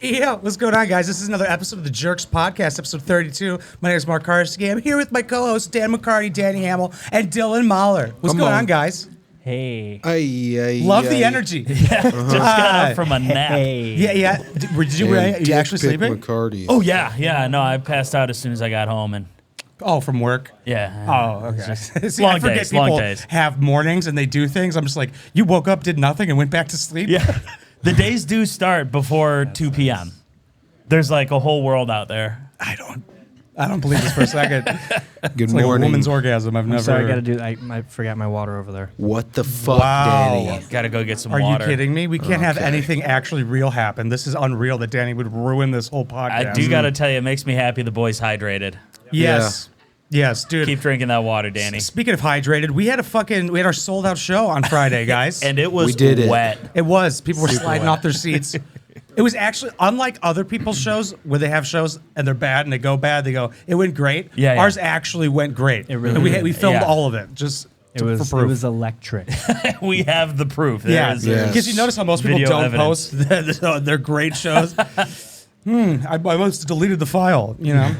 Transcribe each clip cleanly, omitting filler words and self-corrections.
Yeah, what's going on, guys? This is another episode of the Jerks Podcast, episode 32. My name is Mark Carsky. I'm here with my co-hosts, Dan McCarty, Danny Hamel, and Dylan Mahler. What's going on, guys? Hey. Love the energy. Yeah, just got up from a nap. Hey. Yeah. Did you actually sleeping? McCarty. Oh, yeah. No, I passed out as soon as I got home. And Oh, from work? yeah. Oh, okay. See, long I forget days, people long days. have mornings and they do things. I'm just like, you woke up, did nothing, and went back to sleep? Yeah. The days do start before 2 p.m. There's like a whole world out there. I don't believe this for a second. Good It's like a morning. woman's orgasm. I've never. Sorry, I gotta do. I forgot my water over there. What the fuck, Wow. Danny? Gotta go get some Are water. you kidding me? We can't have Okay. anything actually real happen. This is unreal that Danny would ruin this whole podcast. I do gotta tell you, it makes me happy the boy's hydrated. Yes, dude. Keep drinking that water, Danny. Speaking of hydrated, we had our sold out show on Friday, guys. And it was We did it. wet. It was. People were Super sliding wet. off their seats. It was actually, unlike other people's shows where they have shows and they're bad and they go bad, they go, it went great. Yeah. Ours actually went great. It really And did. we filmed Yeah. all of it just It was for proof. it was electric. We have the proof. Yeah, There's Yeah. because you notice how most people video don't evidence. post their great shows. I must have deleted the file, you know.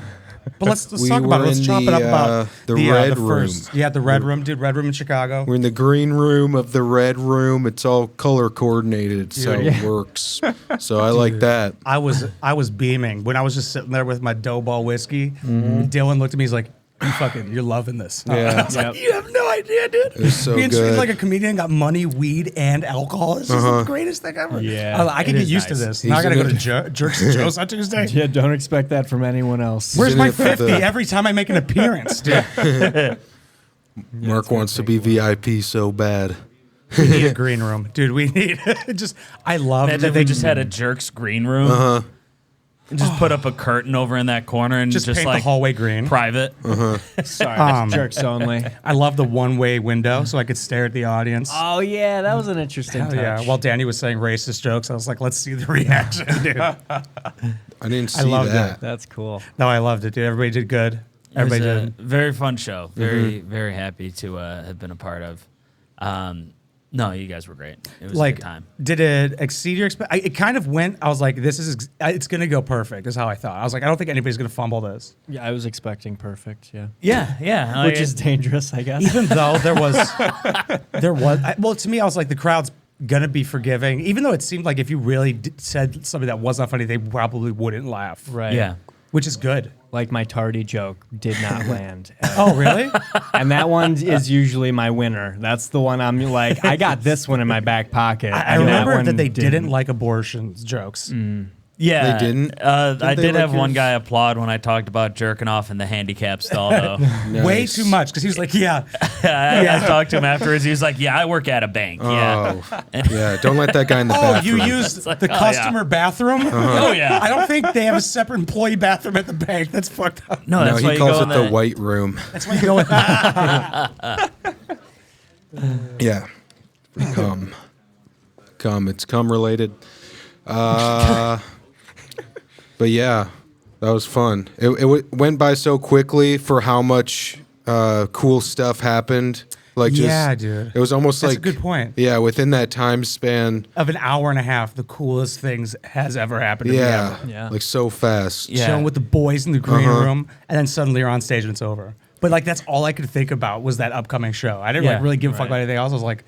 But let's We talk about it. were Let's in chop it the, up about the Red Room. first. Yeah, the Red Room, dude. Red Room in Chicago. We're in the green room of the red room. It's all color coordinated, so Dude. it works. So I like that. I was beaming when I was just sitting there with my dough ball whiskey. Mm-hmm. Dylan looked at me. He's like, you're loving this." Yeah. I was like, "You have no idea, dude." It's so Being treated good. like a comedian, got money, weed, and alcohol. This is the greatest thing ever. Yeah, I can it get is used to nice. this. Now I He's gotta in go to it. Jerks and Joe's on Tuesday. Yeah, don't expect that from anyone else. Where's in my it for 50 the- every time I make an appearance, dude? Mark wants to be VIP so bad. We need a green room, dude. We need I love Imagine that if they we just had a Jerks green room. And just put up a curtain over in that corner and just just paint like the hallway green. private. Sorry, jerks only. I love the one-way window so I could stare at the audience. Oh yeah, that was an interesting Hell touch. yeah. While Danny was saying racist jokes, I was like, let's see the reaction, dude. I didn't see loved that. That's cool. No, I loved it, dude. Everybody did good. It was Everybody a did. very fun show. Very happy to have been a part of. No, you guys were great. It was a Like, good time. did it exceed your expectations? It kind of went, I was like, it's going to go perfect, is how I thought. I was like, I don't think anybody's going to fumble this. Yeah, I was expecting perfect. Yeah, Yeah. which is dangerous, I guess. Even though well, to me, I was like, the crowd's going to be forgiving. Even though it seemed like if you really said something that was not funny, they probably wouldn't laugh. Right. Yeah. Which is good. Like my tardy joke did not land. Oh, really? And that one is usually my winner. That's the one I'm like, I got this one in my back pocket. I And remember one that they didn't like abortion jokes. Yeah. They didn't? I Didn't they did like have one yours? guy applaud when I talked about jerking off in the handicap stall, though. Way Nice. too much, because he was like, yeah. I talked to him afterwards. He was like, "Yeah, I work at a bank." Yeah. Oh, yeah. Don't let that guy in the Oh, bathroom. you used like, the oh, yeah. customer bathroom? Oh yeah. I don't think they have a separate employee bathroom at the bank. That's fucked up. No, No, that's why he you calls go it in the the white room. That's why you go with Yeah. Cum. It's cum related. But yeah, that was fun. It went by so quickly for how much cool stuff happened. Like, just, Yeah, dude. It was almost That's like a good point. Yeah, within that time span. Of an hour and a half, the coolest things has ever happened to me Yeah, ever. Yeah. like so fast. Yeah. Chilling with the boys in the green room, and then suddenly you're on stage and it's over. But like that's all I could think about was that upcoming show. I didn't like Yeah, really give a fuck right. about anything else. I was like,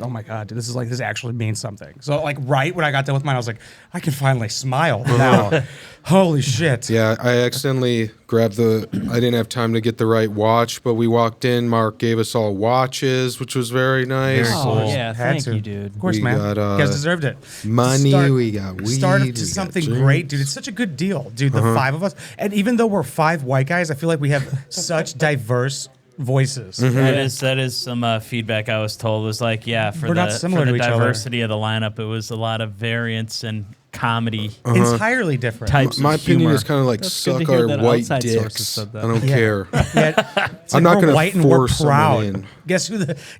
oh my god, dude, this actually means something. So like right when I got done with mine, I was like, I can finally smile now. Holy shit. Yeah, I accidentally grabbed I didn't have time to get the right watch, but we walked in. Mark gave us all watches, which was very nice. Very Oh cool. yeah, Had thank to. you, dude. Of course, We man. got, you guys deserved it. Money, we got weed. Start we to got something drinks. great, dude. It's such a good deal, dude. The five of us, and even though we're five white guys, I feel like we have such diverse voices. That is some feedback I was told was like, yeah, for We're not the similar for to the each other. diversity of the lineup, it was a lot of variance and comedy Entirely different. types My of opinion humor. is kind of like That's good to suck hear our that white outside sources dicks. said that. I don't Yeah. care. Yeah, it's I'm like not we're gonna white and we're force someone proud. in.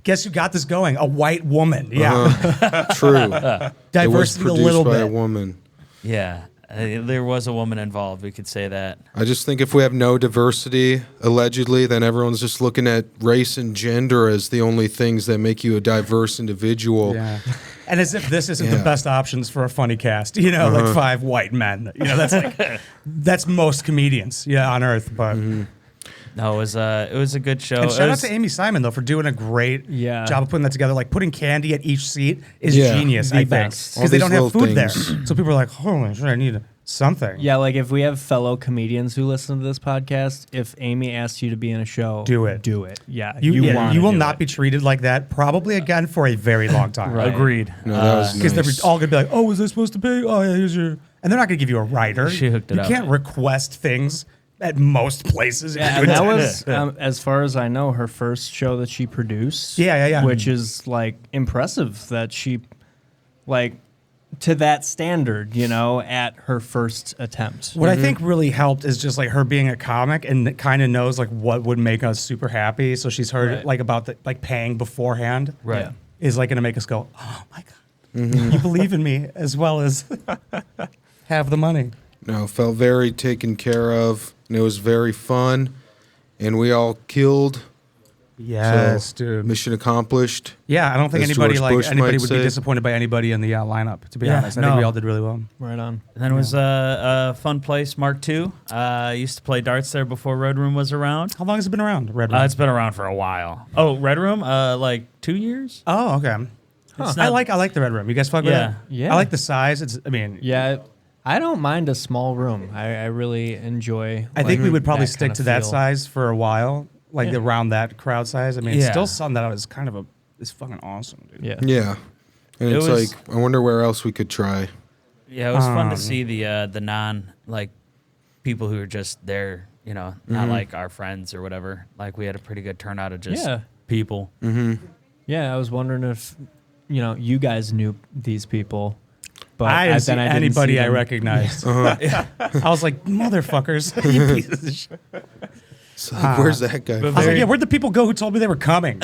Guess who got this going? A white woman. Yeah, True. It was diversity a produced little by a bit. woman. Yeah, there was a woman involved. We could say that. I just think if we have no diversity, allegedly, then everyone's just looking at race and gender as the only things that make you a diverse individual. Yeah. And as if this isn't the best options for a funny cast, you know, like 5 white men. You know, that's like that's most comedians, on earth. But No, it was a good show. and shout It out to Amy Simon though for doing a great job of putting that together. Like putting candy at each seat is genius, I think, best. because they All don't these have food little there. things. So people are like, "Holy shit, I need something." Yeah, like if we have fellow comedians who listen to this podcast, if Amy asks you to be in a show, Do it. Do it. Yeah, You wanna will do not it. be treated like that probably again for a very long time. Right. Agreed. No, that was Because nice. they're all gonna be like, "Oh, was I supposed to pay? Oh, yeah, here's your," and they're not gonna give you a writer. She hooked it you up. can't request things at most places. if Yeah, you're and doing that it. was, as far as I know, her first show that she produced. Yeah. Which is like impressive that she, like, to that standard, at her first attempt. What I think really helped is just like her being a comic and kind of knows like what would make us super happy. So she's heard Right. like about the like paying beforehand. Right. Yeah. Is like gonna make us go, "Oh my god, you believe in me as well as have the money." No, felt very taken care of, and it was very fun, and we all killed. Yes, So, dude. Mission accomplished. Yeah, I don't think as anybody George like Bush anybody might would be say. disappointed by anybody in the lineup. To be Yeah, honest, I think we no. all did really well. Right on. And then it was a fun place, Mark II. I used to play darts there before Red Room was around. How long has it been around? Red Room? It's been around for a while. Oh, Red Room? Like 2 years? Oh, okay. It's I not- like the Red Room. You guys fuck with Yeah. it? Yeah. I like the size. Yeah, I don't mind a small room. I really enjoy. I think we would probably that stick kinda to that feel. size for a while, like Yeah. around that crowd size. I mean, it's Yeah. still something that is kind of it's fucking awesome, dude. Yeah. Yeah, and It it's was- like I wonder where else we could try. Yeah, it was fun to see the non like people who are just there, not like our friends or whatever. Like we had a pretty good turnout of just Yeah. people. Yeah, I was wondering if you guys knew these people, but I didn't see then I didn't anybody see I them. recognized. I was like, motherfuckers, you pieces of shit. So, like, where's that guy? I was like, yeah, where'd the people go who told me they were coming?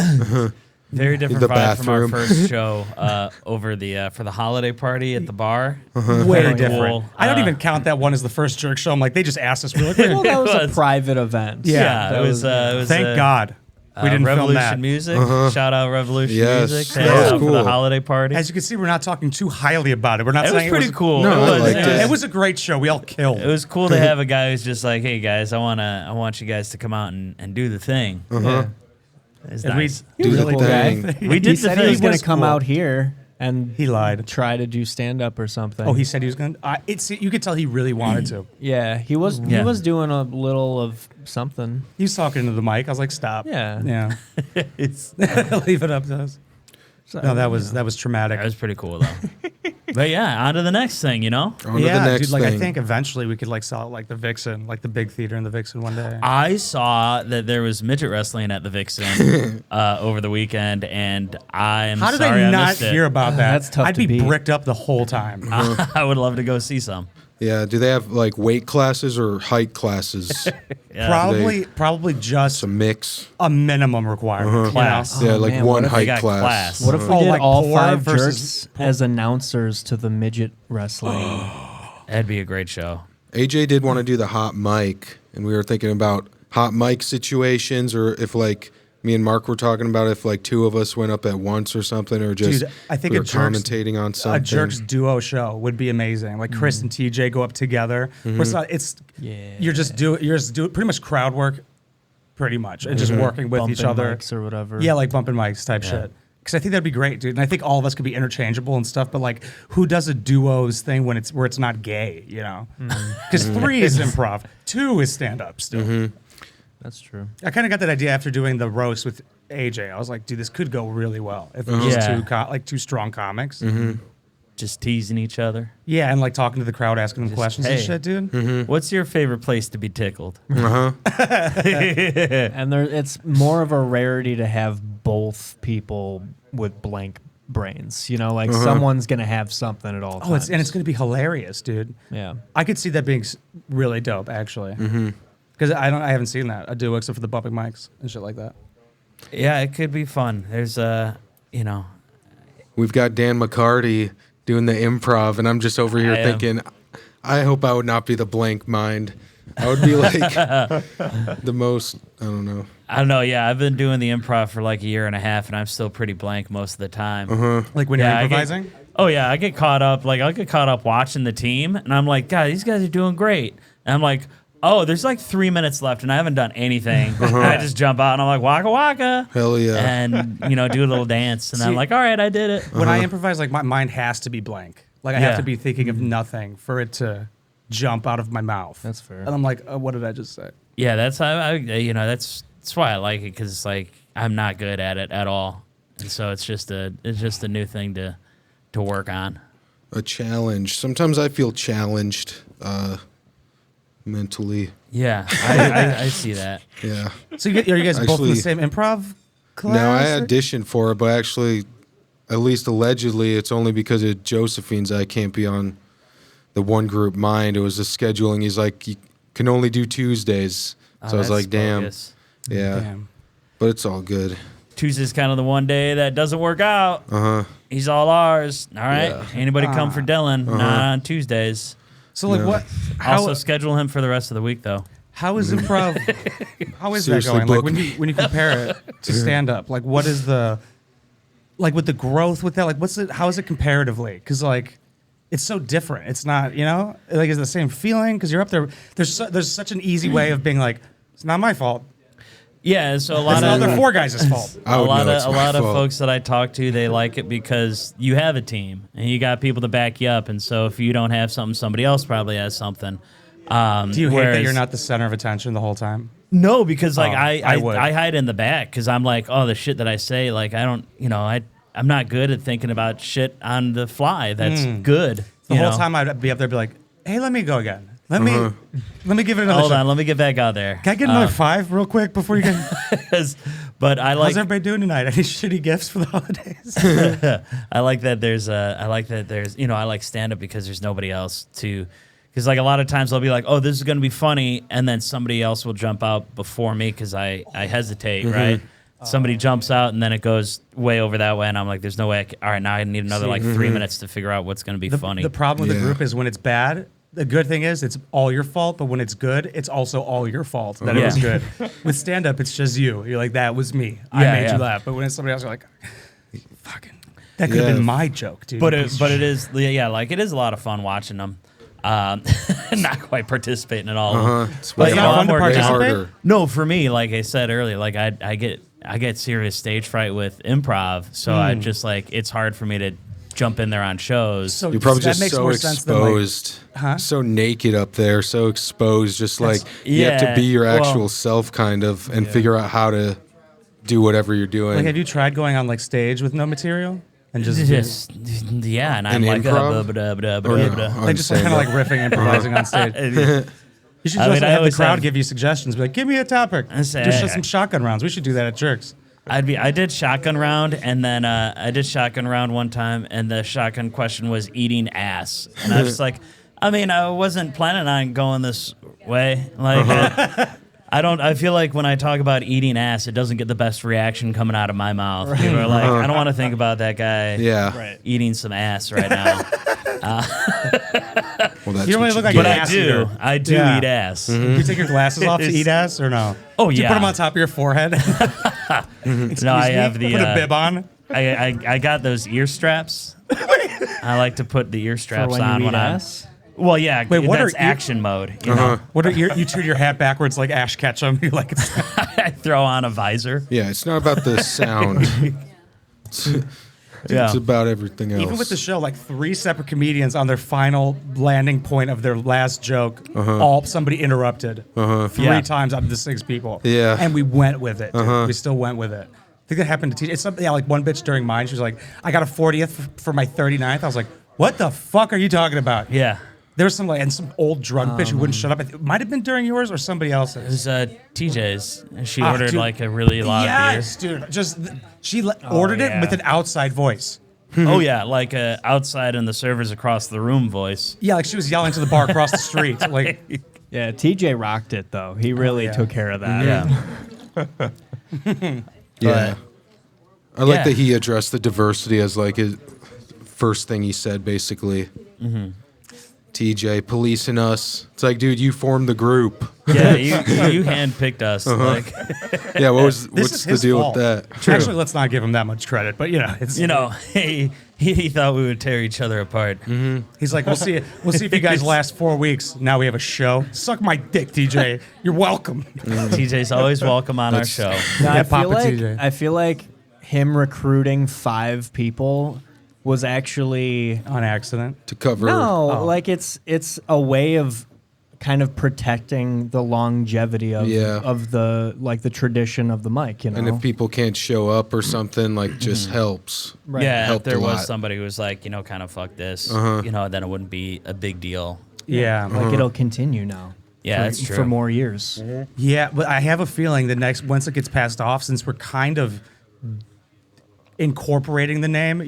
Very different The vibe from our bathroom. first show over the for the holiday party at the bar. Way Cool. different. I don't even count that one as the first jerk show. I'm like, they just asked us. We were like, Well, that was It was. a private event. Yeah, it was. It was thank God we didn't film Revolution that. Music. Shout out Revolution Yes, Music. that Thanks was out for the cool. holiday party. As you can see, we're not talking too highly about it. We're not It was saying pretty cool. No, I it was, liked it it. It was a great show. We all killed. It was cool to have a guy who's just like, hey guys, I want you guys to come out and do the thing. Yeah. It's And we- nice. Do the really thing. We He did the said thing. he was going was to come cool. out here and He lied. try to do stand up or something. Oh, he said he was going to. You could tell he really wanted to. Yeah, he was doing a little of something. He was talking into the mic. I was like, stop. Yeah. Yeah. It's, Leave it up to us. No, that was traumatic. that was pretty cool though. But yeah, on to the next thing. On to Yeah, the next dude. Like thing. I think eventually we could like sell it like the Vixen, like the big theater in the Vixen one day. I saw that there was midget wrestling at the Vixen over the weekend, and I'm How did sorry I I not missed it. hear about that? That's tough I'd to be beat. bricked up the whole time. I would love to go see some. Yeah, do they have like weight classes or height classes? Yeah. Probably just It's a mix. a minimum requirement. you know? Class. Yeah, Oh, like man, one what if they height got class. class? What if we Oh, did like all poor 5 versus jerks as announcers to the midget wrestling? That'd be a great show. AJ did want to do the hot mic, and we were thinking about hot mic situations, or if like me and Mark were talking about if like 2 of us went up at once or something, or just Dude, I think we a were Jerks- commentating on something. A Jerks duo show would be amazing. Like Chris and TJ go up together. Where it's not. It's you're just doing pretty much crowd work, pretty much, and just working with each Bumping other. mics or whatever. Yeah, like bumping mics type shit. Because I think that'd be great, dude. And I think all of us could be interchangeable and stuff. But like, who does a duos thing when it's not gay? You know, because 3 is improv, 2 is stand up still. That's true. I kind of got that idea after doing the roast with AJ. I was like, dude, this could go really well if it was just Yeah. two strong comics. Just teasing each other. Yeah, and like talking to the crowd, asking them Just, questions and hey. shit, dude. What's your favorite place to be tickled? And it's more of a rarity to have both people with blank brains. Like someone's gonna have something at all times. Oh, it's going to be hilarious, dude. yeah. I could see that being really dope, actually. Because I haven't seen that a duo except for the bumping mics and shit like that. Yeah, it could be fun. There's We've got Dan McCarty doing the improv, and I'm just over here I am. thinking, I hope I would not be the blank mind. I would be like the most, I don't know. I don't know. Yeah, I've been doing the improv for like a year and a half, and I'm still pretty blank most of the time. Like when you're improvising? I get caught up. Like, I'll get caught up watching the team, and I'm like, God, these guys are doing great. And I'm like, oh, there's like 3 minutes left, and I haven't done anything. And I just jump out, and I'm like, waka waka. Hell yeah. And, do a little dance. And I'm like, all right, I did it. When I improvise, like my mind has to be blank. Like I have to be thinking of nothing for it to jump out of my mouth. That's fair. And I'm like, what did I just say? Yeah, that's how that's why I like it, because it's like I'm not good at it at all, and so it's just a new thing to work on. A challenge. Sometimes I feel challenged mentally. Yeah, I see that. Yeah. So are you guys both in the same improv class? No, I auditioned for it, but actually, at least allegedly, it's only because of Josephine's I can't be on the one group mind. It was the scheduling. He's like, you can only do Tuesdays. So I was like, damn. Bogus. Yeah. Damn. But it's all good. Tuesday's kind of the one day that doesn't work out. He's all ours. All right. Yeah. Anybody come for Dylan? Not on Tuesdays. So like No. what? How, Also schedule him for the rest of the week, though. how is improv? How is Seriously, that going? book Like when you compare it to stand up, like what is the like with the growth with that? Like what's it? How is it comparatively? Because like it's so different. It's not like it's the same feeling because you're up there. There's such an easy way of being like it's not my fault. Yeah, so a It's lot the of other four guys' fault. I would know it's a my lot of fault. folks that I talk to, they like it because you have a team and you got people to back you up. And so if you don't have something, somebody else probably has something. Do you hate that you're not the center of attention the whole time? No, because like I would. I hide in the back because I'm like, oh, the shit that I say, like I don't, I'm not good at thinking about shit on the fly. That's good. The whole time I'd be up there, be like, "Hey, let me go again. Let me give it another Hold shot. on, let me get back out there. Can I get another 5 real quick before you get? But I How's like everybody doing tonight? Any shitty gifts for the holidays? I like that there's I like stand up because there's nobody else to, because like a lot of times I'll be like, oh, this is going to be funny, and then somebody else will jump out before me because I hesitate, right? Somebody jumps out and then it goes way over that way, and I'm like, there's no way. All right, now I need another 3 minutes to figure out what's going to be funny. The problem with the Yeah. group is when it's bad. The good thing is it's all your fault, but when it's good, it's also all your fault that it was good. With stand up, it's just you. You're like, that was me. I made you laugh. But when it's somebody else, you're like, fucking, that could have been my joke, dude. But it is like it is a lot of fun watching them. Not quite participating at all. It's But way it's not fun to way participate? harder. No, for me, like I said earlier, like I get serious stage fright with improv, so I just like it's hard for me to jump in there on shows. So You're probably that just makes so more sense than, like, exposed, so naked up there, so exposed. Just like That's- you have to Yeah, be your actual well- self, kind of, and figure out how to do whatever you're doing. Like, have you tried going on like stage with no material and just yeah, and I'm In like improv? Or no? blah. like just kind of like riffing, improvising on stage? You should I just mean, I have the always crowd have- give you suggestions. Be like, give me a topic. I say, Just hey, some shotgun rounds. We should do that at Jerks. I did shotgun round, and then I did shotgun round one time, and the shotgun question was eating ass, and I was like, I mean, I wasn't planning on going this way. Like, I feel like when I talk about eating ass, it doesn't get the best reaction coming out of my mouth. People are like, I don't want to think about that guy Yeah. eating some ass right now. Well, that's You don't what really look like But an I ass do. eater. I do Yeah. eat ass. Do you take your glasses off to eat ass or no? Oh, Do you yeah. put them on top of your forehead? No, I have the. Put a bib on. I got those ear straps. I like to put the ear For straps when on you eat when I'm. ass? Well, yeah. Wait, what that's are ear- action mode? You know, What are you turn your hat backwards like Ash Ketchum? You're like, it's, I throw on a visor. Yeah, it's not about the sound. Yeah. It's about everything else. even with the show, like 3 separate comedians on their final landing point of their last joke, all somebody interrupted 3 Yeah. times out of the 6 people. Yeah. And we went with it. Dude. We still went with it. I think that happened to TJ. It's something, like one bitch during mine, she was like, I got a 40th for my 39th. I was like, what the fuck are you talking about? Yeah. There was some some old drunk bitch who wouldn't shut up. It might have been during yours or somebody else's. It was TJ's. She ordered dude. like a really loud Yes, dude. Just she ordered it yeah. with an outside voice. beer. Oh yeah, like outside and the servers across the room voice. Yeah, like she was yelling to the bar across the street. Like, Yeah, TJ rocked it though. He really yeah. took care of that. Yeah. yeah. I like yeah. that he addressed the diversity as like his first thing he said, basically. TJ policing us. It's like, dude, you formed the group. Yeah, you handpicked us. Like, Yeah, what's is the his deal fault. with that? Actually, let's not give him that much credit. But it's he thought we would tear each other apart. he's like, we'll see if you guys last 4 weeks. Now we have a show. Suck my dick, TJ. You're welcome. TJ's always welcome on our show. No, Yeah, Papa TJ. I feel like him recruiting 5 people was actually On accident. To cover. no, like it's a way of kind of protecting the longevity of the tradition of the mic, And if people can't show up or something, like, just helps. Right. Yeah, if Helped there a was lot. somebody who was like, kind of fuck this, then it wouldn't be a big deal. Yeah. Like it'll continue now. Yeah, for, that's true. for more years. Yeah, but I have a feeling once it gets passed off, since we're kind of incorporating the name,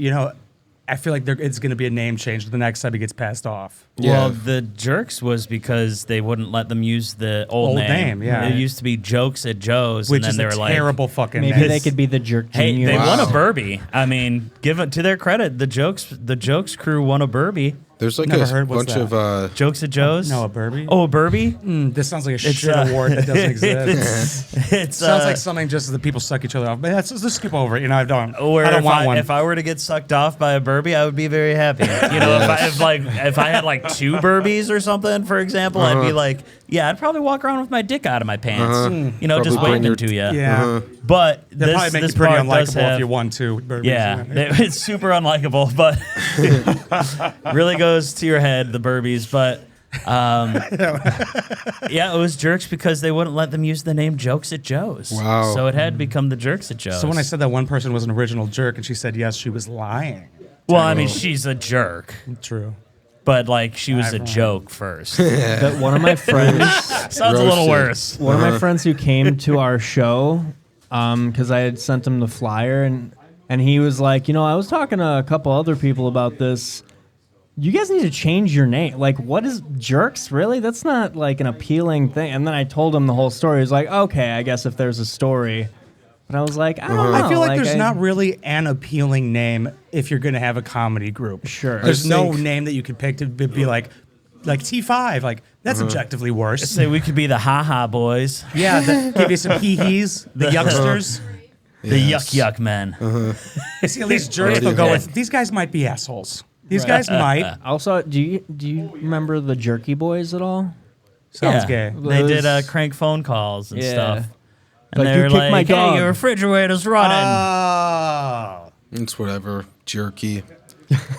I feel like it's going to be a name change the next time it gets passed off. Well, Yeah. the jerks was because they wouldn't let them use the old name. yeah. It used to be Jokes at Joe's, Which and then is they a were like, terrible fucking Maybe name. they could be the Jerk "Hey, Junior. they won a Wow. Burby." I mean, give it to their credit. The Jokes crew won a Burby. There's like Never a heard. What's bunch of Jokes at Joe's. No, a Burby? Oh, a Burby. This sounds like a It's, shit award that doesn't exist. It's Sounds like something just that people suck each other off. But let's skip over it. I don't Where want one. if I were to get sucked off by a Burby, I would be very happy. If I had like 2 Burbies or something, for example, I'd be like, yeah, I'd probably walk around with my dick out of my pants, just Probably bring waving your- to you. yeah. But That'd probably make this you pretty part does unlikable if have, you won 2 Burbies. yeah, it's super unlikable, but really goes to your head, the Burbies. But yeah, it was jerks because they wouldn't let them use the name Jokes at Joe's. Wow. So it had to become the Jerks at Joe's. So when I said that one person was an original jerk and she said yes, she was lying. well, I mean, she's a jerk, True. but like she was a joke first. But one of my friends, Sounds a little Roasted. worse. one of my friends who came to our show, because I had sent him the flyer, and he was like, I was talking to a couple other people about this. You guys need to change your name. Like, what is Jerks? Really? That's not like an appealing thing. And then I told him the whole story. He was like, okay, I guess if there's a story. But I was like, I don't know. I feel like there's not really an appealing name if you're going to have a comedy group. Sure. There's I no think- name that you could pick to be like T5. Like, that's objectively worse. Say we could be the Ha Ha Boys, Yeah, give you some hee-hees, the youngsters. the Yes. Yuck Men. See, at least jerks they'll go with, these guys might be assholes. These guys might. Also, do you remember the Jerky Boys at all? Sounds Yeah. gay. They did Those- crank phone calls and Yeah. stuff. And Like, they you were kicked like, my hey, dog." your refrigerator's running. Oh. It's whatever. Jerky.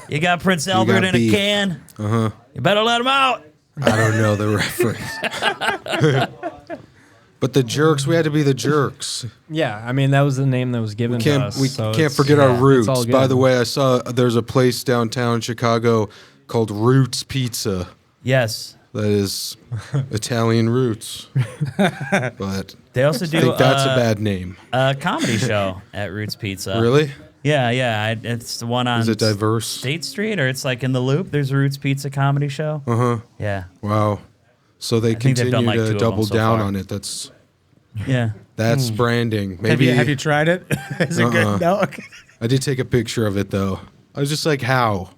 You got Prince Albert in beef. a can. You better let him out. I don't know the reference. But the jerks, we had to be the jerks. Yeah, I mean that was the name that was given to us. We so can't it's- forget our it's roots. all By good. the way, I saw there's a place downtown Chicago called Roots Pizza. Yes. That is Italian roots. But They also I do think that's a bad name. a comedy show at Roots Pizza. Really? Yeah. It's the one on Is it diverse? State Street, or it's like in the Loop. There's a Roots Pizza comedy show. Yeah. Wow. So they think they've done continue like 2 to of double them so down far. on it. Yeah. That's branding. Have Maybe you tried it? Is it good? No. Okay. I did take a picture of it though. I was just like, how?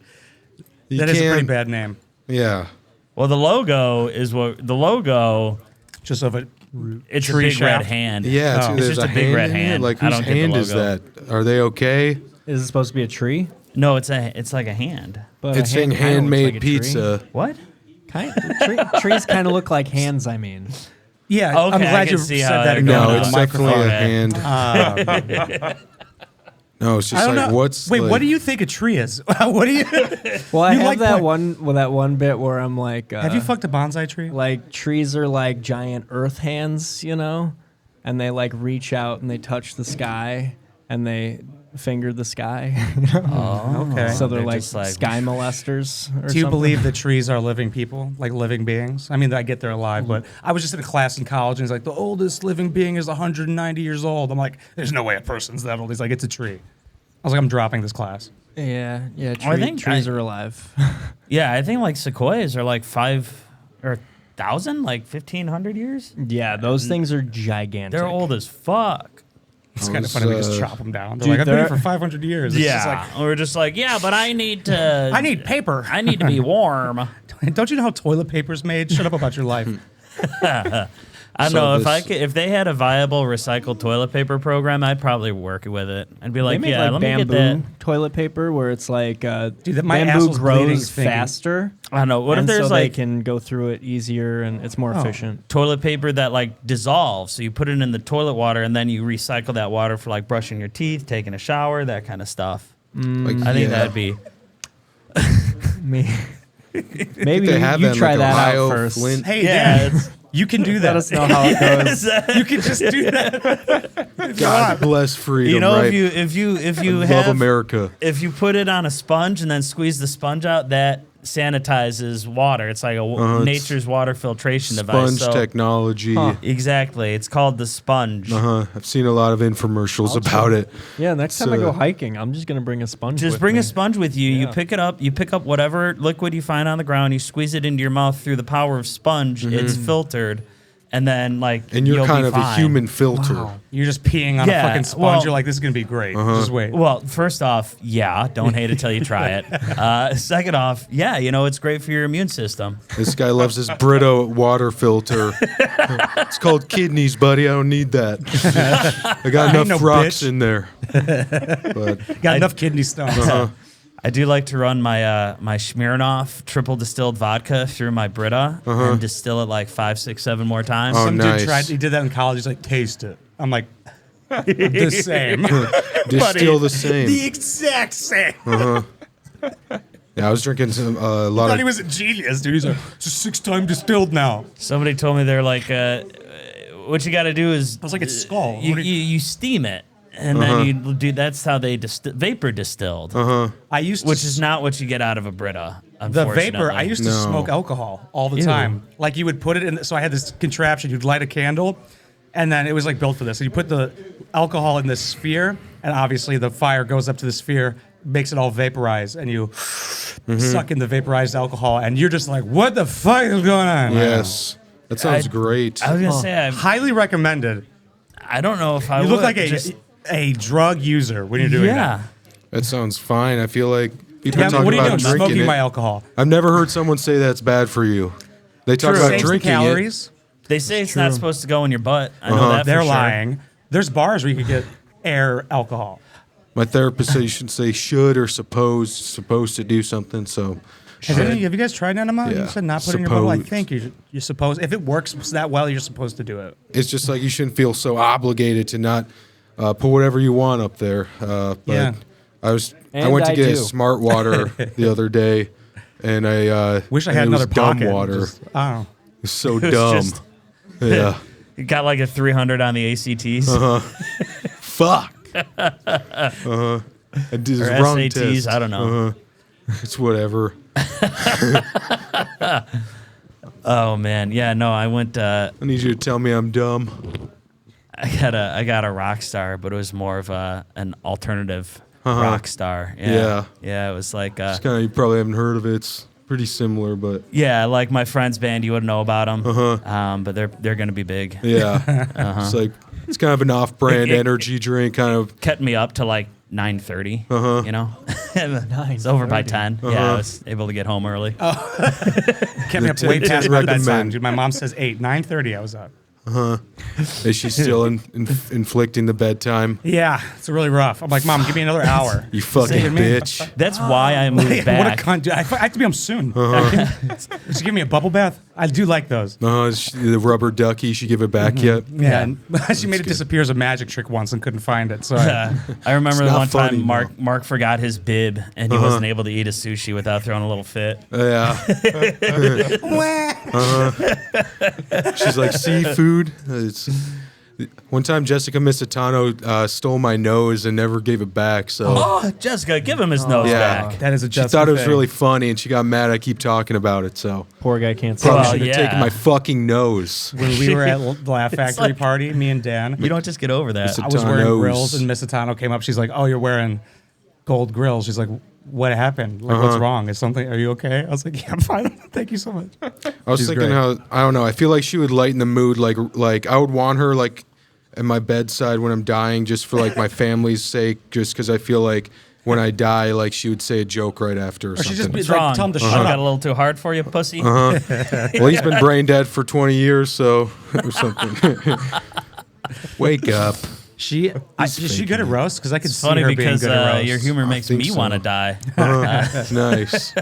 You That is a pretty can't- bad name. Yeah. Well, the logo is Just of it. it's Tree a big red shaft. hand. Yeah. Oh. too, It's there's just a big red in here. hand. Like I whose don't get the hand is logo. that? Are they okay? Is it supposed to be a tree? No, it's like a hand. But It's a saying hand kinda looks handmade like a tree. pizza. What? Trees kind of look like hands. I mean, Yeah, Okay, I'm I glad can you see said how that that again. goes. No, No, it's the definitely microphone. a hand. No, it's I just don't like know. what's Wait, like, what do you think a tree is? What do you? well, I You have like that point- one bit where I'm like, Have you fucked a bonsai tree? like trees are like giant earth hands, and they like reach out and they touch the sky and they finger the sky. Okay. So they're They're like, just like- sky molesters. Or Do you something. believe that trees are living people, like living beings? I mean, I get they're alive, but I was just in a class in college, and he's like, the oldest living being is 190 years old. I'm like, there's no way a person's that old. He's like, it's a tree. I was like, I'm dropping this class. Yeah. I think trees are alive. Yeah, I think like sequoias are like 5,000, like 1,500 years. Yeah, those things are gigantic. They're old as fuck. It's kind of Those, funny. We just chop them down. They're dude, like, I've been here they're- for 500 years. It's just like, We're just like, yeah, but I need to. I need paper. I need to be warm. Don't you know how toilet paper's made? Shut up about your life. I don't So know this- if they had a viable recycled toilet paper program, I'd probably work with it. I'd be They like, make yeah, like let me get bamboo that. toilet paper where it's like Dude, my bamboo asshole's bleeding grows thinking. faster. I don't know. What if and there's so like they can go through it easier and it's more efficient. toilet paper that like dissolves? So you put it in the toilet water and then you recycle that water for like brushing your teeth, taking a shower, that kind of stuff. Like, I think yeah. that'd be. Maybe They have you that in, try like, that Ohio, out first. Flint. Hey, Yeah, Dan, it's- you can do that. Let us know how it goes. You can just do that. God bless freedom. You know, right? if you Love have America. if you put it on a sponge and then squeeze the sponge out, that sanitizes water. It's like a it's nature's water filtration device. Sponge So technology. exactly, it's called the sponge. I've seen a lot of infomercials about it. Yeah, next time I So- go hiking, I'm just gonna bring a sponge. Just with bring me. a sponge with you. You Yeah. pick it up. You pick up whatever liquid you find on the ground. You squeeze it into your mouth through the power of sponge. It's filtered, and then like And you're you'll kind be of a fine. human filter. You're just peeing on a Yeah, fucking sponge. well- You're like, this is going to be great. Just wait. Well, first off, yeah, don't hate it till you try it. Second off, yeah, you know it's great for your immune system. This guy loves his Brito water filter. It's called kidneys, buddy. I don't need that. I got ain't enough no rocks bitch. in there. But Got enough kidney stones. I do like to run my my Smirnoff triple distilled vodka through my Brita and distill it like 5, 6, 7 more times. Oh, Some nice. dude tried. He did that in college. He's like, taste it. I'm like, the same. distill the same. The exact same. Yeah, I was drinking some a lot Thought of. he was a genius, dude. He's like, it's a 6-time distilled now. Somebody told me they're like, what you got to do is I was like, it's skull. You, What do you- you steam it, and then you do. That's how they vapor distilled, I used to which is not what you get out of a Brita. the vapor. I used to No. smoke alcohol all the Ew. time. Like you would put it in. So I had this contraption. You'd light a candle, and then it was like built for this. So you put the alcohol in this sphere, and obviously the fire goes up to the sphere, makes it all vaporize, and you suck in the vaporized alcohol, and you're just like, what the fuck is going on? Yes, that sounds I- great. I was gonna say Highly recommended. I don't know if I You would. look like just- a drug user when you're doing yeah. that. That sounds fine. I feel like people Yeah, talk what are you about doing? drinking Smoking it. my alcohol. I've never heard someone say that's bad for you. They talk True. about Saves the drinking it. calories. They say it's not supposed to go in your butt. I know that for They're sure. lying. There's bars where you could get air alcohol. My therapist said you should say should or supposed to do something. So Have you guys tried enema? Yeah. You said not put it in your bubble. I Supposed. think you're supposed. If it works that well, you're supposed to do it. it's just like you shouldn't feel so obligated to not put whatever you want up there. But Yeah. I And went to I get a do. smart water the other day, and I Wish I and had it was another dumb pocket. water. Just- I don't know. It's so was dumb. just- Yeah. You got like a 300 on the ACTs Fuck. I did this or wrong SATs. test. I don't know. It's whatever. Oh man, yeah. No, I went. I need you to tell me I'm dumb. I got a rock star, but it was more of an alternative rock star. Yeah. Yeah. It was like It's kind of, you probably haven't heard of it. It's pretty similar, but yeah, like my friend's band. You wouldn't know about them, but they're gonna be big. yeah. It's like it's kind of an off-brand It- energy drink, kind of. Kept me up to like 9:30. You know, it's over by 10. Yeah, I was able to get home early. Kept me up The way tip past my bedtime. recommend. Dude, my mom says 8, 9:30. I was up. Is she still inflicting the bedtime? Yeah, it's really rough. I'm like, Mom, give me another hour. You fucking Saving me. bitch. That's why I moved What a back. cunt, dude. I have to be home soon. Did she give me a bubble bath? I do like those. The rubber ducky, she give it back yet? Yeah, and she made it good. disappear as a magic trick once and couldn't find it. So I remember It's the not one time funny, Mark forgot his bib and he wasn't able to eat his sushi without throwing a little fit. Yeah. She's like, seafood? One time Jessica Misitano stole my nose and never gave it back. So Oh, Jessica, give him his nose yeah, back. that is a she Jessica thought it was thing. really funny, and she got mad. I keep talking about it. So Poor guy can't say probably Well, should have yeah. taken my fucking nose. When we were at the Laugh Factory like- party, me and Dan, You don't just get over that. I was wearing Misitanos. grills, and Miss Atano came up. She's like, "Oh, you're wearing gold grills." She's like, "What happened? Like, what's wrong? Is something? Are you okay?" I was like, "Yeah, I'm fine. Thank you so much." I was She's thinking great. how, I don't know, I feel like she would lighten the mood. Like I would want her like at my bedside when I'm dying, just for like my family's sake, just because I feel like when I die, like she would say a joke right after or Or she something. just be What's like, wrong? tell him to I shut got up. a little too hard for you, pussy. Well, he's been brain dead for 20 years, so or something. Wake up. Is she good at roast? Because I could It's see funny her being because good at roast. your humor makes think me so. want to die. Nice.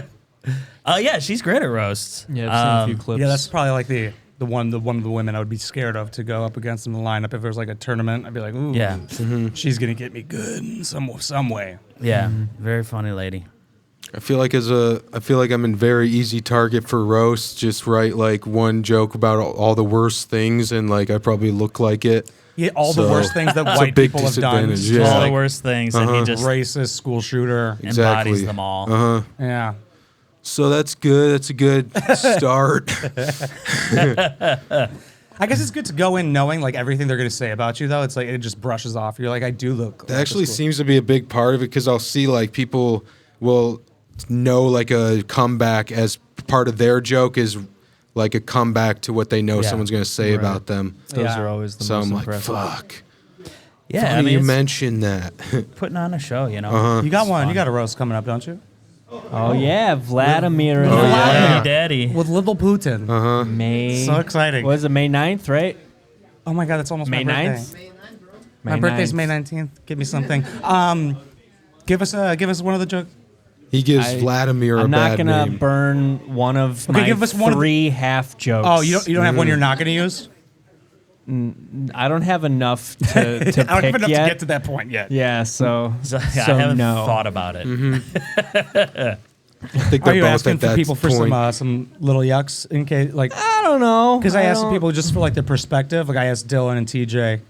Yeah, she's great at roasts. Yeah, I've seen a few clips. Yeah, that's probably like the one of the women I would be scared of to go up against in the lineup. If there was like a tournament, I'd be like, ooh, Yeah. she's gonna get me good in some way. Yeah, very funny lady. I feel like I'm in very easy target for roast. Just write like one joke about all the worst things, and like I probably look like it. Yeah, all the So, worst things that it's a white big people have done. disadvantage, Just yeah. All like the worst things, and he just racist, school shooter. Exactly. embodies them all. Yeah. So that's good. That's a good start. I guess it's good to go in knowing like everything they're gonna say about you, though. It's like it just brushes off. You're like, I do look. That actually seems to be a big part of it because I'll see like people will know like a comeback as part of their joke is like a comeback to what they know Yeah. someone gonna say about them. Those Yeah. are always the So most I'm like, impressive. fuck. Yeah, Funny I mean, you it's mentioned that. putting on a show, you know. You got It's one. fun. You got a roast coming up, don't you? Oh yeah, Vladimir and Vladimir yeah. Daddy. With little Putin. May. So exciting. Was it May 9th, right? Oh my God, that's almost May my 9th? birthday. My birthday's May 19th. Give me something. Give us one of the jokes. He gives Vladimir a I'm not bad gonna name. burn one of my give us one of the- 3 half jokes. Oh, you don't have one you're not gonna use? I don't have enough to I don't pick have enough yet. to get to that point yet. Yeah, so So, I so haven't no. thought about it. I think Are they're you both asking at for that people for point. some little yucks in case like? I don't know. Because I asked some don't- people just for like their perspective. Like I asked Dylan and TJ,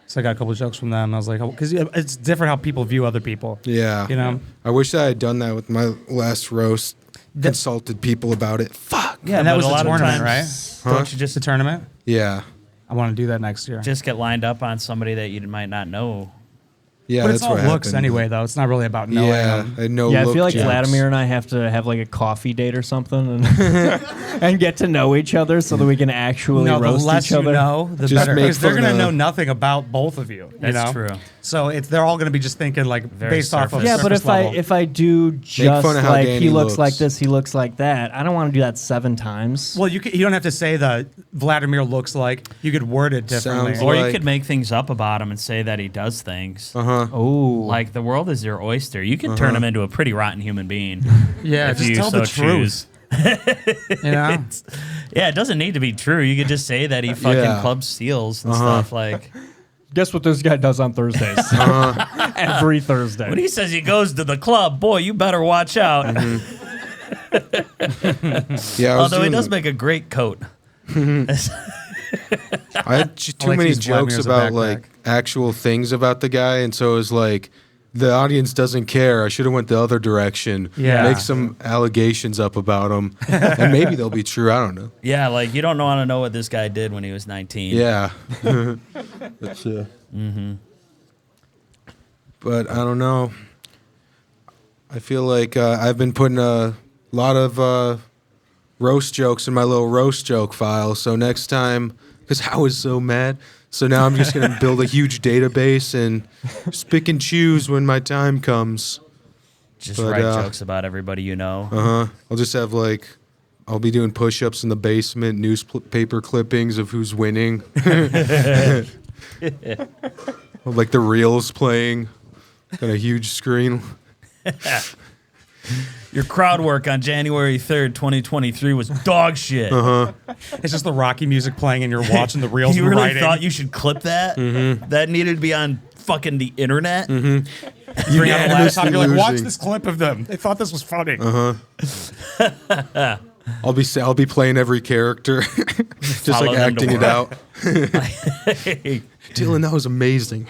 so I got a couple of jokes from them. I was like, because it's different how people view other people. Yeah. You know? I wish I had done that with my last roast. Consulted people about it. Fuck. Yeah, And that but was a the lot of tournament, times, right? Don't you Just just the tournament. Yeah. I want to do that next year. just get lined up on somebody that you might not know? Yeah. but that's it's all what looks happened. anyway, though. It's not really about knowing Yeah. them. I had no Yeah, I look feel like jokes. Vladimir and I have to have like a coffee date or something, and, and get to know each other so that we can actually No, the roast less each you other. know, the Just better. make Because they're fun going to of- know nothing about both of you. That's you know? true. So they're all going to be just thinking like Very based off of surface. Yeah, but surface level. if I do just fun of how like Danny he looks looks. like this, he looks like that, I don't want to do that 7 times. well, you don't have to say the Vladimir looks like. You could word it differently. Sounds Or you like- could make things up about him and say that he does things. Oh, Like the world is your oyster. You can turn him into a pretty rotten human being. yeah, if just you tell so the truth. You know? Yeah, it doesn't need to be true. You could just say that he fucking Yeah. clubs steals and stuff. Like guess what this guy does on Thursdays? Every Thursday. when he says he goes to the club, boy, you better watch out. Yeah. I was Although he doing- does make a great coat. I had too like to many use Vladimir jokes as a about backpack. like actual things about the guy, and so it was like the audience doesn't care. I should have went the other direction. Yeah. Make some allegations up about him, and maybe they'll be true. I don't know. Yeah, like you don't want to know what this guy did when he was 19. Yeah. That's But I don't know. I feel like I've been putting a lot of roast jokes in my little roast joke file. So next time, because I was so mad. So now I'm just going to build a huge database and just pick and choose when my time comes. Just But, write jokes about everybody you know. I'll just have like, I'll be doing push-ups in the basement, newspaper clippings of who's winning. Like the reels playing on a huge screen. Your crowd work on January 3rd, 2023 was dog shit. It's just the Rocky music playing and you're watching the reels You and really writing. thought you should clip that? That needed to be on fucking the internet? Bring out a Unanimously laptop. You're like, watch losing. this clip of them. They thought this was funny. I'll be playing every character, just Follow like them to acting it work. out. Dylan, that was amazing.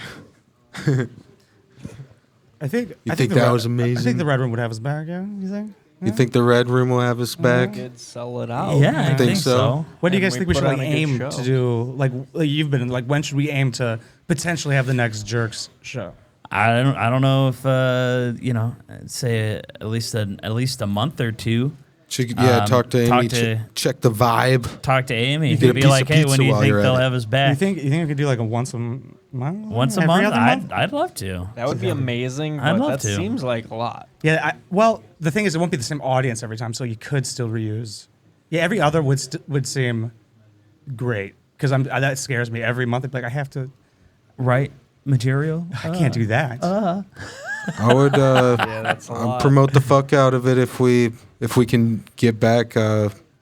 I think. You I think the that Red- was I amazing? think the Red Room would have us back. Yeah, you think? You think the Red Room will have us back? Could sell it out. Yeah, I think think so. so. What do you And guys we think we put should like on a good aim show. to do? Like you've been like, when should we aim to potentially have the next Jerks show? I don't know if say at least a month or two. Talk to Amy. Check the vibe. Talk to Amy. You get a Be piece like, of hey, when pizza do you while think you're at they'll it. have us back? You think we could do like a once a month? Once a Every month? other month? I'd love to. That would be amazing. I'd But love that to. seems like a lot. Yeah. Well, the thing is, it won't be the same audience every time, so you could still reuse. Yeah, every other would seem great because that scares me. Every month, I'd be like, I have to. Right material? I can't do that. I would That's a lot. promote the fuck out of it if we can get back.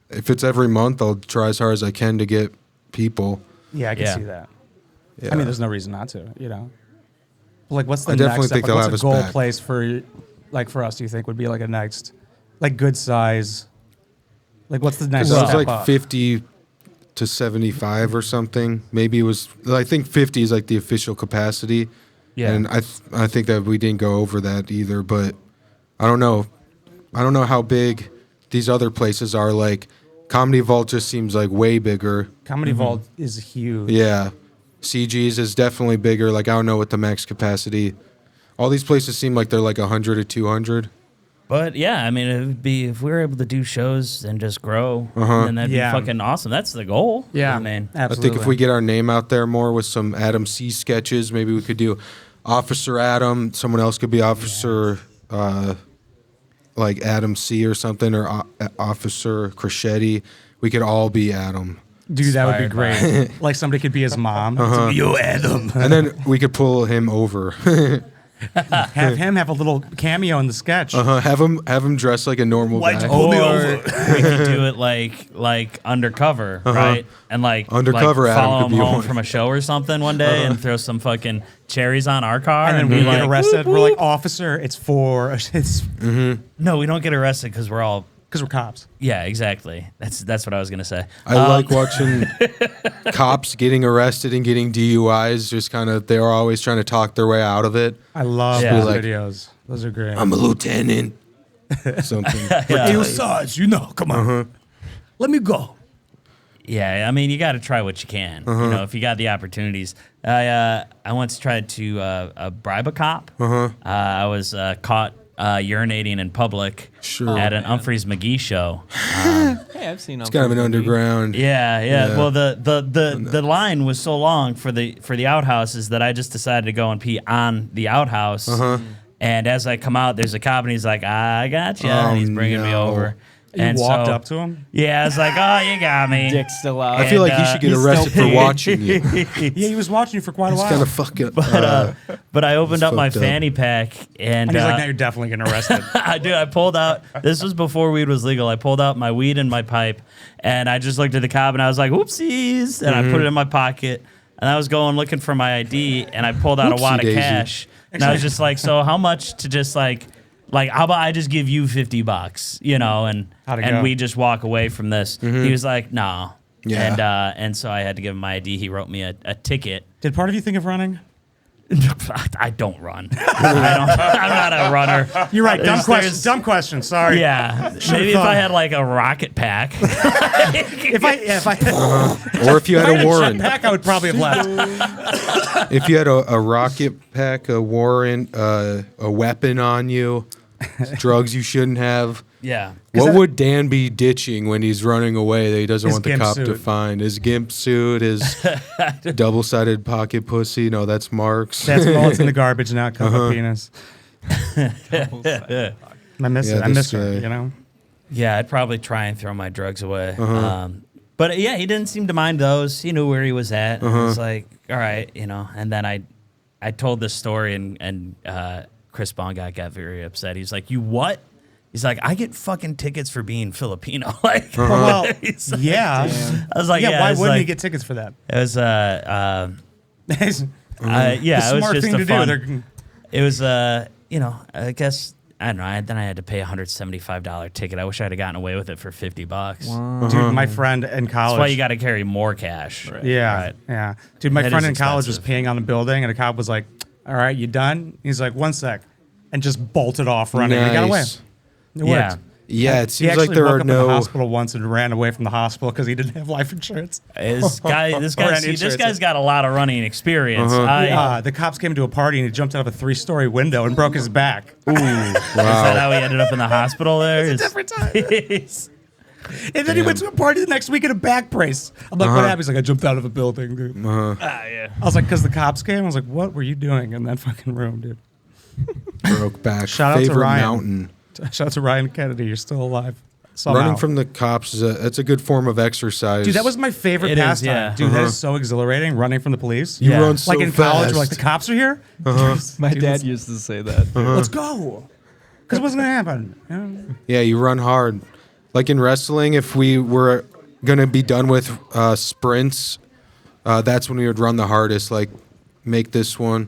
If it's every month, I'll try as hard as I can to get people. Yeah, I can Yeah. see that. Yeah. I mean, there's no reason not to. Like, what's the I next definitely step? think Like, they'll what's have a us goal back. place for us? Do you think would be like a next, like good size? Like, what's the next It step was like up? 50 to 75 or something. Maybe it was. I think 50 is like the official capacity. Yeah. And I think that we didn't go over that either. But I don't know. I don't know how big these other places are. Like Comedy Vault just seems like way bigger. Comedy Vault is huge. Yeah. CG's is definitely bigger. Like I don't know what the max capacity. All these places seem like they're like 100 or 200. But yeah, I mean, it would be if we were able to do shows and just grow, then that'd Yeah. be fucking awesome. That's the goal. Yeah, I mean, absolutely. I think if we get our name out there more with some Adam C sketches, maybe we could do Officer Adam. Someone else could be Officer, like Adam C or something, or Officer Crescetti. We could all be Adam. Dude, that would be Inspired great. Like somebody could be his mom. yo, Adam. And then we could pull him over. Have him have a little cameo in the sketch. Have him dress like a normal guy. Or we could do it like undercover, right? And like Undercover Adam follow could him be home one. from a show or something one day and throw some fucking cherries on our car, And then be we get like, arrested. "Whoop, We're like, whoop." officer, it's No, we don't get arrested because we're all. because we're cops. Yeah, exactly. That's what I was gonna say. I like watching cops getting arrested and getting DUIs. Just kind of, they're always trying to talk their way out of it. I love Yeah. those Like- videos. Those are great. I'm a lieutenant. Something. Yeah. Sarge, come on. Let me go. Yeah, I mean, you got to try what you can. You know, if you got the opportunities. I once tried to bribe a cop. I was caught urinating in public Sure. at an Humphreys McGee show. Hey, I've seen. It's kind of an underground. Yeah. Yeah. Well, the line was so long for the outhouses that I just decided to go and pee on the outhouse. And as I come out, there's a cop, and he's like, "I got you," and he's bringing me no. over. You and walked so- up to him? Yeah, I was like, "Oh, you got me." Dick's still out. I feel like you And, should get he's arrested still for watching you. Yeah, he was watching you for quite a It's while. kind of fucking. But I opened up my fucked up. fanny pack, and and he's like, now you're definitely getting arrested. I pulled out. This was before weed was legal. I pulled out my weed and my pipe, and I just looked at the cop, and I was like, "Whoopsies!" And I put it in my pocket, and I was going looking for my ID, and I pulled out a wad of Whoopsie-daisy. cash, and I was just like, "So how much to just like how about I just give you $50, you know, and How'd it go? we just walk away from this?" He was like, "No." Yeah. And so I had to give him my ID. He wrote me a ticket. Did part of you think of running? I don't run. I'm not a runner. You're right. Dumb There's- question. Dumb question. Sorry. Yeah, maybe if thought. I had like a rocket pack. If I Or if you if I had had a warrant. jetpack, I would probably have left. If you had a rocket pack, a warrant, a weapon on you, drugs you shouldn't have. Yeah. What that- would Dan be ditching when he's running away that he doesn't His want the gimp cop to suit. find? His gimp suit, his double-sided pocket pussy. No, that's Mark's. That's all it's in the garbage now. Cup of penis. I miss Yeah, it. I miss this her. guy. You know. Yeah, I'd probably try and throw my drugs away. Uh-huh. But yeah, he didn't seem to mind those. He knew where he was at. I was like, all right, you know. And then I told this story, and Chris Bongott got very upset. He's like, "You what?" He's like, "I get fucking tickets for being Filipino." Like, Well, he's like- yeah. I was like, Yeah. yeah. Why it's wouldn't like, he get tickets for that? It was It's yeah, the it was smart just thing a to fun. do. It was you know, I guess I don't know. Then I had to pay $175 ticket. I wish I'd have gotten away with it for $50. Dude, my friend in college. That's why you got to carry more cash. Yeah, Right. yeah. Dude, my That friend is in college was expensive. peeing on the building, and a cop was like, "All right, you done?" He's like, "1 sec," and just bolted off running. He got away. Nice. It Yeah. worked. Yeah, it He seems actually like there woke are up in the no. hospital once and ran away from the hospital because he didn't have life insurance. This any guy's insurance. got a lot of running experience. The cops came to a party and he jumped out of a 3-story window and broke his back. Is that how he ended up in the hospital there? It's a different time. And then he went to a party the next week in a back brace. I'm like, what happened? He's like, I jumped out of a building, dude. yeah. I was like, because the cops came? I was like, what were you doing in that fucking room, dude? Broke back. Shout out to Favorite Ryan. mountain. Shout out to Ryan Kennedy. You're still alive. Somehow. Running from the cops that's a good form of exercise. Dude, that was my favorite It is, pastime. yeah. Dude, that is so exhilarating, running from the police. You Yeah. run so Like in college, we're like, fast. the cops are here? My Dude, dad let's- used to say that. Let's go. Because what's going to happen? You know? Yeah, you run hard. Like in wrestling, if we were gonna be done with sprints, that's when we would run the hardest. Like, make this one.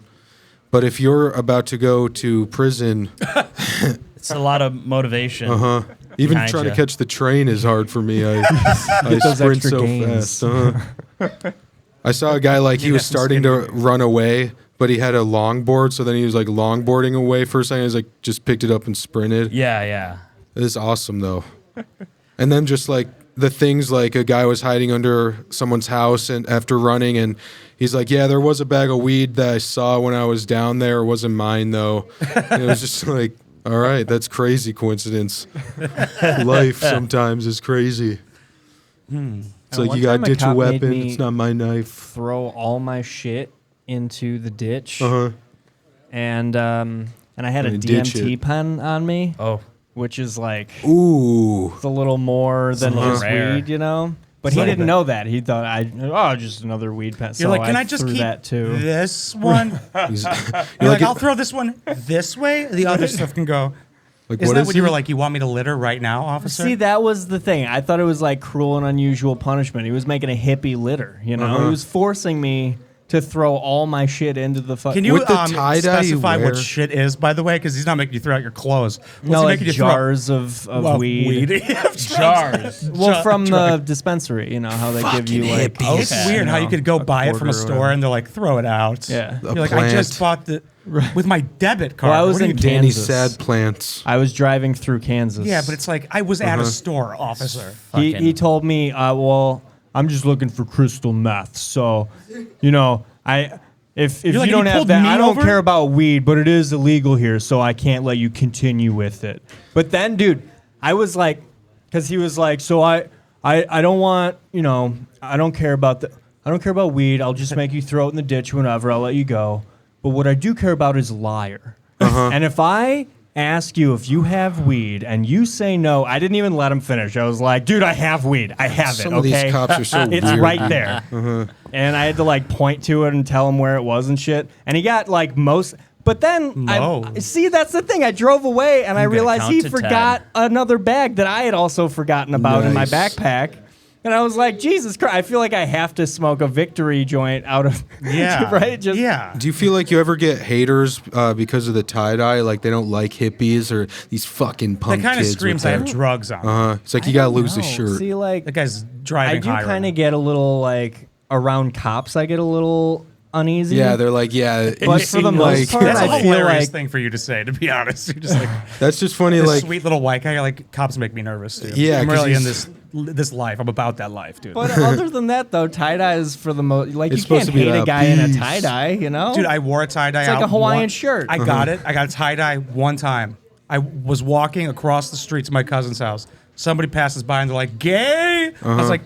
But if you're about to go to prison, It's a lot of motivation. even Behind trying ya. to catch the train is hard for me. I those sprint extra so gains. fast. I saw a guy like he was starting to run away, but he had a longboard, so then he was like longboarding away for a second. He was like just picked it up and sprinted. Yeah. It's awesome though. And then just like the things like a guy was hiding under someone's house and after running and he's like, yeah, there was a bag of weed that I saw when I was down there. It wasn't mine though. And it was just like, all right, that's crazy coincidence. Life sometimes is crazy. It's And like one you gotta time a ditch a cop made weapon. me It's not my knife. Throw all my shit into the ditch, Uh-huh. and I had a And ditch DMT it. pen on me, Oh, which is like Ooh. it's a little more than little just rare. weed, you know. But he didn't know that. He thought, just another weed pen. You're So like, can I just threw keep that too? this one? You're You're like, I'll throw this one this way. The other stuff can go. like, Isn't what that is what you were it? like? You want me to litter right now, officer? See, that was the thing. I thought it was like cruel and unusual punishment. He was making a hippie litter, you know. He was forcing me to throw all my shit into the fucking. Can you With the tie-dye you specify wear? what shit is, by the way? Because he's not making you throw out your clothes. What's No, he like making you throw out? jars of Well, weed. jars. Well, from the dispensary, you know how they give you like. hippies. It's weird how you could go buy it from a quarter or store and they're like, throw it out. Yeah. You're like, I just bought the with my debit card. Well, I was What are in you doing? Danny Kansas. Sad Plants. I was driving through Kansas. Yeah, but it's like I was at a store, officer. He told me, well, I'm just looking for crystal meth. So, you know, if you like, don't "You have pulled that, me I don't over?" care about weed, but it is illegal here, so I can't let you continue with it. But then, dude, I was like, because he was like, so I don't want, you know, I don't care about weed. I'll just make you throw it in the ditch whenever. I'll let you go. But what I do care about is liar. And if I ask you if you have weed and you say no, I didn't even let him finish. I was like, dude, I have weed. I have Some it. of Okay, these cops are so it's weird. right there. And I had to like point to it and tell him where it was and shit. And he got like most. But then, see, that's the thing. I drove away and I gotta realized count he to forgot another bag that I had also forgotten about in my Nice. backpack. And I was like, Jesus Christ, I feel like I have to smoke a victory joint out of, Yeah. right? Just, Yeah. Do you feel like you ever get haters because of the tie-dye? Like they don't like hippies or these fucking That punk kind of kids screams with I have their- drugs on. It's like you I gotta don't lose the know. shirt. See, like, That guy's I driving do high. kind of get a little like around cops. I get a little uneasy. Yeah, they're like, yeah. But you for the seem most like, part, That's I a feel hilarious like thing for you to say, to be honest. You're just like that's just funny. this Like, sweet little white guy. You're like, cops make me nervous, dude. Yeah, I'm 'cause really in he's- this life. I'm about that life, dude. But other than that, though, tie dye is for the most. Like It's you can't supposed to be hate a that guy in a peace. tie dye, you know. Dude, I wore a tie-dye It's like out a Hawaiian one- shirt. I got it. I got a tie-dye one time. I was walking across the street to my cousin's house. Somebody passes by and they're like, gay? I was like,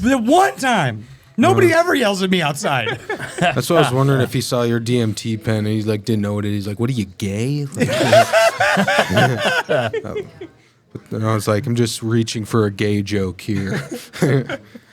the one time. Nobody ever yells at me outside. that's what I was wondering if he saw your DMT pen and he's like didn't know what it is. He's like, what are you, gay? Like, and I was like, I'm just reaching for a gay joke here.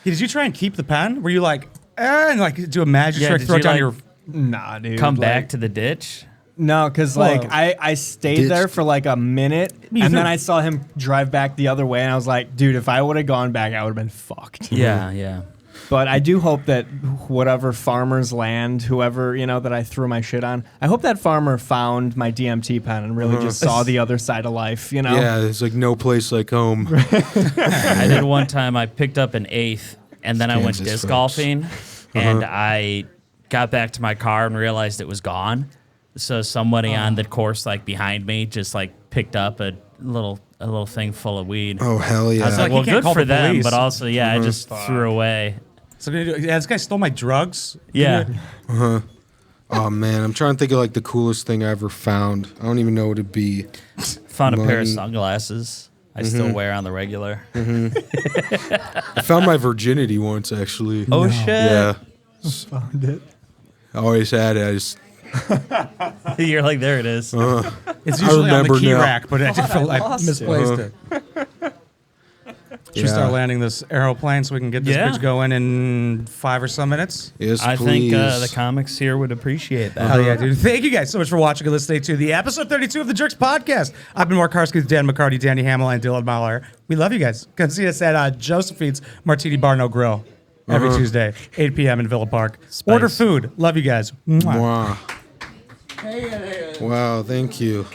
Did you try and keep the pen? Were you like, and like do a magic Yeah, trick, did throw it you, down like, your... Nah, dude. Come like- back to the ditch. No, because Whoa. like I stayed there for like a minute, and then I saw him drive back the other way, and I was like, dude, if I would have gone back, I would have been fucked. Yeah. But I do hope that whatever farmer's land, whoever, you know, that I threw my shit on, I hope that farmer found my DMT pen and really just saw the other side of life, you know? Yeah, there's like no place like home. I did one time. I picked up an eighth, and then I went Kansas, disc folks. golfing, and I got back to my car and realized it was gone. So somebody on the course, like behind me, just like picked up a little thing full of weed. Oh hell yeah! I was like, Like, you well, can't good call for the them, police. but also, I just threw away. So this guy stole my drugs. Yeah. Oh man, I'm trying to think of like the coolest thing I ever found. I don't even know what it'd be. Found a pair of Money. sunglasses I still wear on the regular. I found my virginity once actually. Oh, shit. Yeah, Found it. I always had it. I just You're like, there it is. It's usually on the remember key now. rack, but I feel like lost it. misplaced it. Should we start landing this aeroplane so we can get this Yeah. bitch going in 5 or so minutes? Yes, I please. think the comics here would appreciate that. Hell yeah, dude. Thank you guys so much for watching and listening to the episode 32 of the Jerks podcast. I've been Mark Carsky, Dan McCarty, Danny Hamel, and Dylan Mahler. We love you guys. Come see us at Josephine's Martini Bar No Grill every Tuesday, 8 p.m. in Villa Park. Spice. Order food. Love you guys. Mwah. Wow. Wow, thank you.